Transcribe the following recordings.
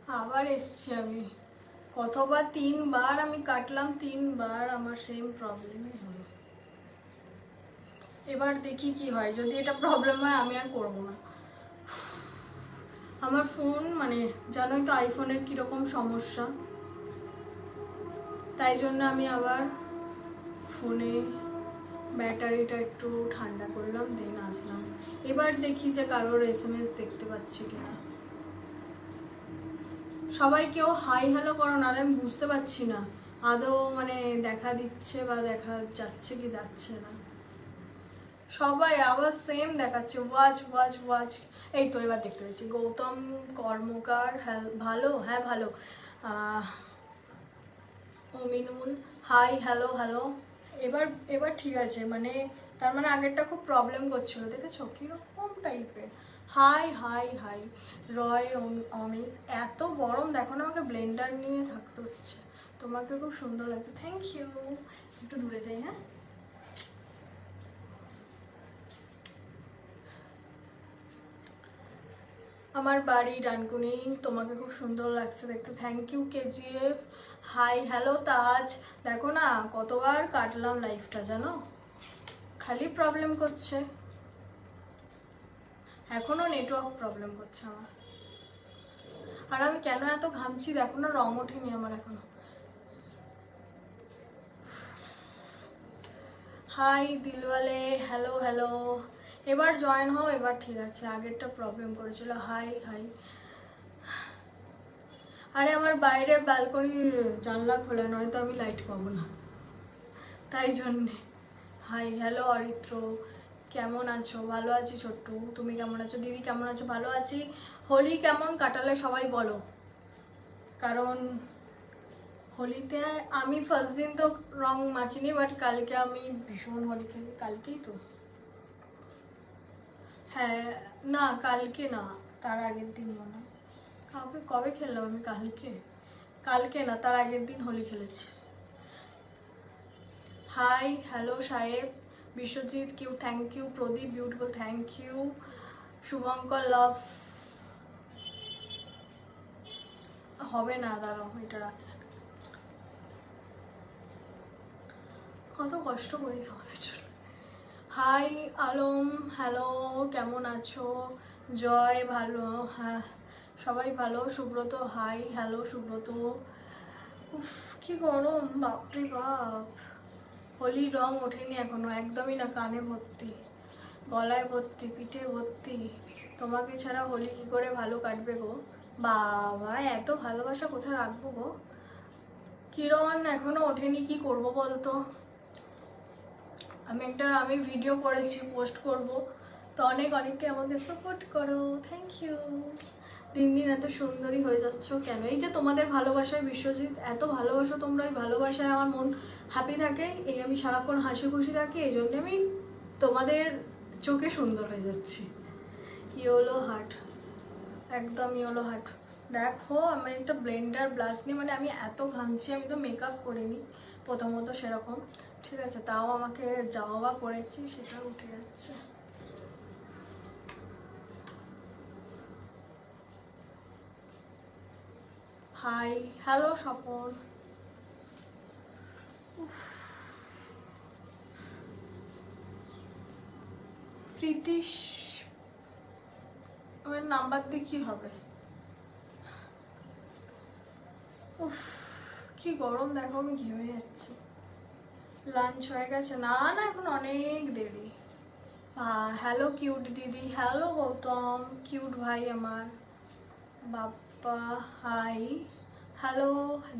আবার এসছি আমি। কতবার, 3বার আমি কাটলাম, 3বার আমার সেম প্রবলেমই হলো। এবার দেখি কি হয়, যদি এটা প্রবলেম হয় আমি আর করবো না। আমার ফোন মানে জানোই তো আইফোনের কীরকম সমস্যা, তাই জন্য আমি আবার ফোনে ব্যাটারিটা একটু ঠান্ডা করলাম, দেন আসলাম। এবার দেখি যে কারোর SMS দেখতে পাচ্ছি কিনা। সবাই কেউ হাই হ্যালো করো, নাহলে আমি বুঝতে পারছি না আদৌ মানে দেখা দিচ্ছে বা দেখা যাচ্ছে কি যাচ্ছে না। সবাই আবার সেম দেখাচ্ছে, ওয়াচ ওয়াচ ওয়াচ। এই তো এবার দেখতে পাচ্ছি, গৌতম কর্মকার, হ্যাঁ ভালো, হ্যাঁ ভালো। Aminul hi hello hello. এবার এবার ঠিক আছে, মানে তার মানে আগেরটা খুব প্রবলেম করছিল, দেখেছো কীরকম টাইপের। Hi hi hi. Roy Amit, এত গরম দেখো না, আমাকে ব্লেন্ডার নিয়ে থাকতে হচ্ছে। তোমাকে খুব সুন্দর লাগছে, থ্যাংক ইউ। একটু দূরে যাই, হ্যাঁ। আমার বাড়ি ডানকুনি, তোমাকে খুব সুন্দর লাগছে দেখতে, thank you KGF। Hi hello Taj. দেখো না কতবার কাটলাম লাইফটা, জানো খালি প্রবলেম করছে, এখনো নেটওয়ার্ক প্রবলেম করছে আমার। আর আমি কেন এত ঘামছি দেখো না, রং ওঠেনি আমার এখনো। Hi Dilwale, hello hello. এবার জয়েন হও, এবার ঠিক আছে, আগেরটা প্রবলেম করেছিল। Hi hi. আরে আমার বাইরের ব্যালকনির জানলা খোলা, নয়তো আমি লাইট পাবো না, তাই জন্যে। হাই হ্যালো অরিত্র, কেমন আছো? ভালো আছি ছোট্টু, তুমি কেমন আছো? দিদি কেমন আছো? ভালো আছি। হোলি কেমন কাটালে সবাই বলো, কারণ হোলিতে আমি ফার্স্ট দিন তো রং মাখিনি, বাট কালকে আমি ভীষণ হোলি খেলি। কালকেই তো, হ্যাঁ না কালকে না, তার আগের দিন মনে হয়। কবে কবে খেললাম আমি? কালকে, কালকে না তার আগের দিন হোলি খেলেছি। হাই হ্যালো সাহেব, বিশ্বজিৎ কিউ, thank you. Pradip beautiful, thank you. Shubhankar love, হবে না দাঁড়াও এটা রাখে, কত কষ্ট করি তোমাদের জন্য। হাই আলম, হ্যালো কেমন আছো? জয় ভালো, হ্যাঁ সবাই ভালো। Subrata hi hello Subrata. উফ কি গরম, বাপরে বাপ। হোলির রং ওঠেনি এখনো, একদমই না, কানে ভর্তি, গলায় ভর্তি, পিঠে ভর্তি। তোমাকে ছাড়া হোলি কি করে ভালো কাটবে গো? বাবা এত ভালোবাসা কোথায় রাখবো গো? কিরণ এখনো ওঠেনি, কি করব বলতো? আমি ভিডিও করেছি, পোস্ট করব, তো অনেকে আমাকে সাপোর্ট করো, থ্যাংক ইউ। দিন দিন এত সুন্দরী হয়ে যাচ্ছ কেন? এই যে তোমাদের ভালোবাসায় বিশ্বজিৎ, এত ভালোবাসো তোমরা, এই ভালোবাসায় আমার মন হ্যাপি থাকে, এই আমি সারাক্ষণ হাসি খুশি থাকি, এই জন্য আমি তোমাদের চোখে সুন্দর হয়ে যাচ্ছি। ইয়োলো হার্ট, একদম ইয়োলো হার্ট। দেখো আমি একটা ব্লেন্ডার ব্লাশ নিয়ে, মানে আমি এত ঘামছি, আমি তো মেকআপ করিনি প্রথমত সেরকম, ঠিক আছে, তাও আমাকে যাওয়া করেছি, সেটা উঠে যাচ্ছে। Hi hello Swapan. প্রীতিশ, আমার নাম্বার দিয়ে কি হবে? উফ কি গরম দেখো, আমি ঘেমে যাচ্ছি। লাঞ্চ হয়ে গেছে? না না এখন অনেক দেরি। হ্যালো কিউট দিদি, হ্যালো গৌতম কিউট ভাই আমার বাপ্পা, হাই হ্যালো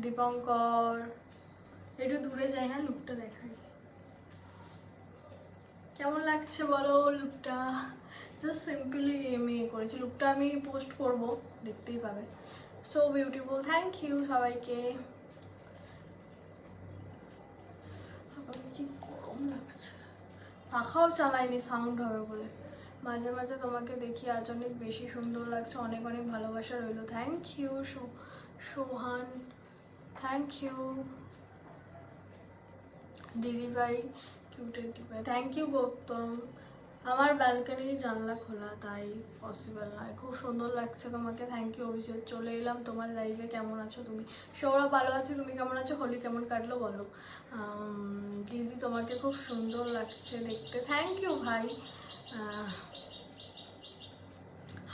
দীপঙ্কর। একটু দূরে যাই, হ্যাঁ লুকটা দেখাই, কেমন লাগছে বলো লুকটা? জাস্ট সিম্পলি আমি করেছি, লুকটা আমি পোস্ট করব, দেখতেই পাবে। সো বিউটিফুল, থ্যাংক ইউ সবাইকে। কি গরম লাগছে, পাখাও চালাইনি সাউন্ড হবে বলে। মাঝে মাঝে তোমাকে দেখি আজ অনেক বেশি সুন্দর লাগছে, অনেক অনেক ভালোবাসা রইল, thank you Sohan, thank you দিদি ভাই, কিউটের দিদি ভাই, থ্যাংক ইউ গৌতম। আমার ব্যালকনির জানলা খোলা, তাই পসিবল নয়। খুব সুন্দর লাগছে তোমাকে, থ্যাংক ইউ অভিজিৎ। চলে এলাম তোমার লাইভে। কেমন আছো তুমি? সৌরভ ভালো আছি, তুমি কেমন আছো? হোলি কেমন কাটলো বলো। দিদি তোমাকে খুব সুন্দর লাগছে দেখতে, থ্যাংক ইউ ভাই।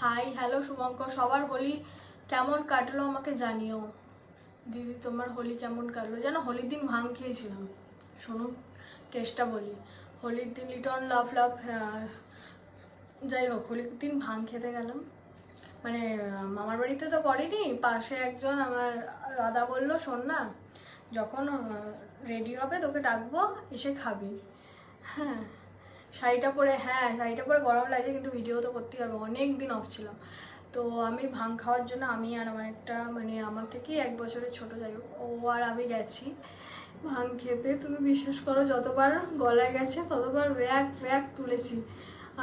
হাই হ্যালো শুভঙ্কর, সবার হোলি কেমন কাটলো আমাকে জানিও। দিদি তোমার হোলি কেমন কাটলো? যেন হোলির দিন ভাং খেয়েছিলাম। শোনো কেসটা বলি, হোলির দিন লিটন লাভ লাভ, যাই হোক হোলির দিন ভাং খেতে গেলাম, মানে মামার বাড়িতে তো করিনি, পাশে একজন আমার দাদা বললো শোন না, যখন রেডি হবে তোকে ডাকবো, এসে খাবি। হ্যাঁ শাড়িটা পরে, হ্যাঁ শাড়িটা পরে গরম লাগছে, কিন্তু ভিডিও তো করতেই হবে, অনেক দিন অফ ছিলাম। তো আমি ভাং খাওয়ার জন্য, আমি আর আমার একটা মানে আমার থেকে 1 বছরের ছোটো, যাই হোক ও আর আমি গেছি ভাং খেতে। তুমি বিশ্বাস করো যতবার গলায় গেছে ততবার ব্যাগ ব্যাগ তুলেছি।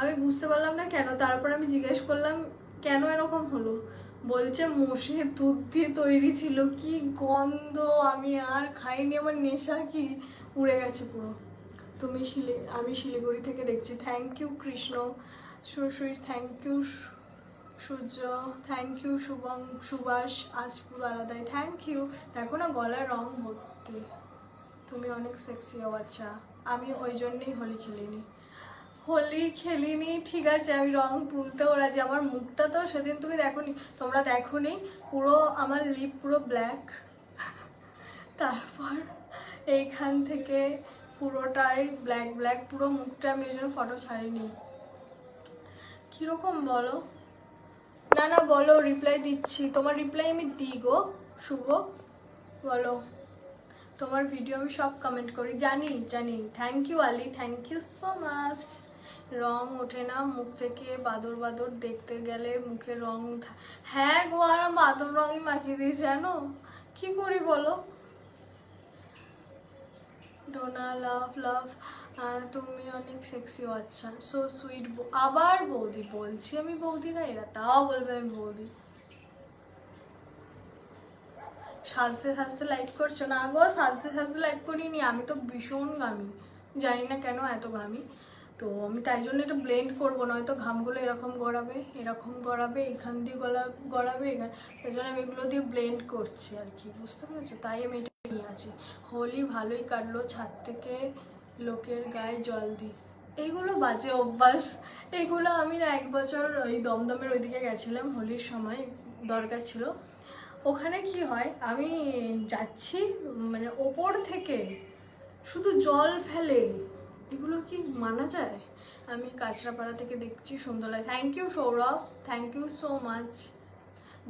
আমি বুঝতে পারলাম না কেন। তারপর আমি জিজ্ঞেস করলাম কেন এরকম হলো, বলছে মোষের দুধ দিয়ে তৈরি ছিল। কি গন্ধ, আমি আর খাইনি, আমার নেশা কি উড়ে গেছে পুরো। তুমি আমি শিলিগুড়ি থেকে দেখছি, থ্যাংক ইউ কৃষ্ণ সুই, thank you Surya, thank you Subhash, আজ পুরো আলাদাই, থ্যাংক ইউ। দেখো না গলার রং ভর্তি, তুমি অনেক সেক্সি হও। আচ্ছা আমি ওই জন্যেই হোলি খেলিনি, ঠিক আছে আমি রং তুলতেও রাজি। আমার মুখটা তো সেদিন তুমি তোমরা দেখোনি, পুরো আমার লিপ পুরো ব্ল্যাক, তারপর এইখান থেকে পুরোটাই ব্ল্যাক ব্ল্যাক পুরো মুখটা, আমি ওই জন্য ফটো ছাড়িনি। কীরকম বলো? না না বলো, রিপ্লাই দিচ্ছি, তোমার রিপ্লাই আমি দিই গো শুভ, বলো। তোমার ভিডিও আমি সব কমেন্ট করি, জানি জানি, thank you Ali, thank you so much. রং ওঠে না মুখ থেকে, বাদর বাদর দেখতে গেলে মুখে রং, হ্যাঁ গো আর বাদর রঙই মাখিয়ে দিয়েছি জানো, কি করি বলো। ডোনা লাভ লাভ, তুমি অনেক সেক্সি। আচ্ছা সো সুইট। আবার বৌদি বলছি আমি, বৌদি না এরা তাও বলবে আমি বৌদি। সাজতে সাজতে লাইভ করছো? না গো সাজতে সাজতে লাইভ করিনি, আমি তো ভীষণ ঘামি, জানি না কেন এত ঘামি। তো আমি তাই জন্য এটা ব্লেন্ড করবো, নয়তো ঘামগুলো এরকম গড়াবে, এখান দিয়ে গড়াবে এখান, তাই জন্য আমি এগুলো দিয়ে ব্লেন্ড করছি আর কি, বুঝতে পেরেছো? তাই আমি এটা নিয়ে আছি। হোলি ভালোই কাটলো, ছাদ থেকে লোকের গায়ে জল দিই, এইগুলো বাজে অভ্যাস। এগুলো আমি না 1 বছর ওই দমদমের ওইদিকে গেছিলাম হোলির সময়, দরকার ছিল। ওখানে কি হয়, আমি যাচ্ছি মানে ওপর থেকে শুধু জল ফেলে, এগুলো কি মানা যায়? আমি কাঁচরাপাড়া থেকে দেখছি, সুন্দর লাগে। Thank you Sourav, thank you so much.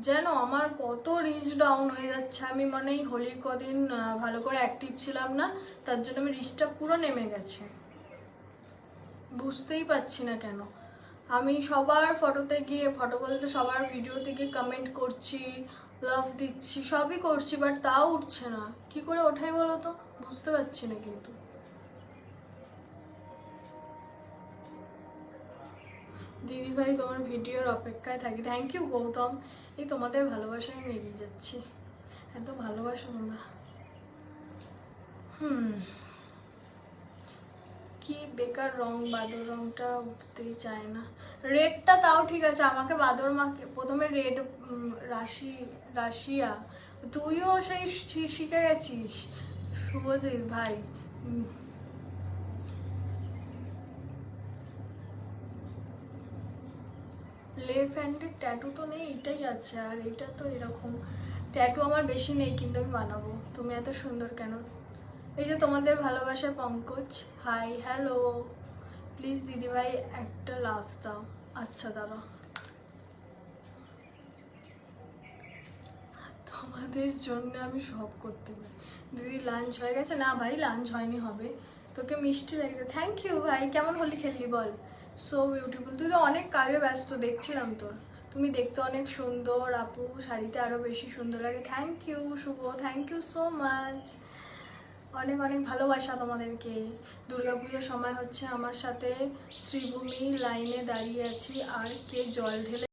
যেন আমার কত রিচ ডাউন হয়ে যাচ্ছে, আমি মানে এই হোলির কদিন ভালো করে অ্যাক্টিভ ছিলাম না, তার জন্য আমি রিচটা পুরো নেমে গেছে, বুঝতেই পারছি না কেন। আমি সবার ফটোতে গিয়ে, ফটো বলতে সবার ভিডিওতে গিয়ে কমেন্ট করছি, লাভ দিচ্ছি, সবই করছি, বাট তাও উঠছে না, কি করে ওঠাই বলো তো, বুঝতে পারছি না। কিন্তু দিদিভাই তোমার ভিডিওর অপেক্ষায় থাকি, থ্যাংক ইউ গৌতম। এই তোমাদের ভালোবাসায় আমি এগিয়ে যাচ্ছি, এত ভালোবাসো তোমরা। কি বেকার রং, বাদর রংটা উঠতেই চায় না। রেডটা তাও ঠিক আছে, আমাকে বাদর মাকে প্রথমে রেড, রাশিয়া তুইও সেই শিখে গেছিস শুভজিৎ ভাই। লেফট হ্যান্ডের ট্যাটু তো নেই, এটাই আছে, আর এটা তো এরকম ট্যাটু আমার বেশি নেই, কিন্তু আমি বানাবো। তুমি এত সুন্দর কেন? এই যে তোমাদের ভালোবাসার পঙ্কজ, হাই হ্যালো, প্লিজ দিদিভাই একটা লাভ দাও। আচ্ছা দাঁড়া, তোমাদের জন্য আমি সব করতে পারি। দিদি লাঞ্চ হয়ে গেছে? না ভাই লাঞ্চ হয়নি, হবে। তোকে মিষ্টি লাগছে, থ্যাংক ইউ ভাই। কেমন হোলি খেললি বল? সো বিউটিফুল, তুই তো অনেক কাজে ব্যস্ত দেখছিলাম তোর। তুমি দেখতে অনেক সুন্দর আপু, শাড়িতে আরও বেশি সুন্দর লাগে। Thank you Shubho, thank you so much, অনেক অনেক ভালোবাসা তোমাদেরকে। দুর্গাপুজোর সময় হচ্ছে আমার সাথে শ্রীভূমি লাইনে দাঁড়িয়ে আছি, আর কে জল ঢেলে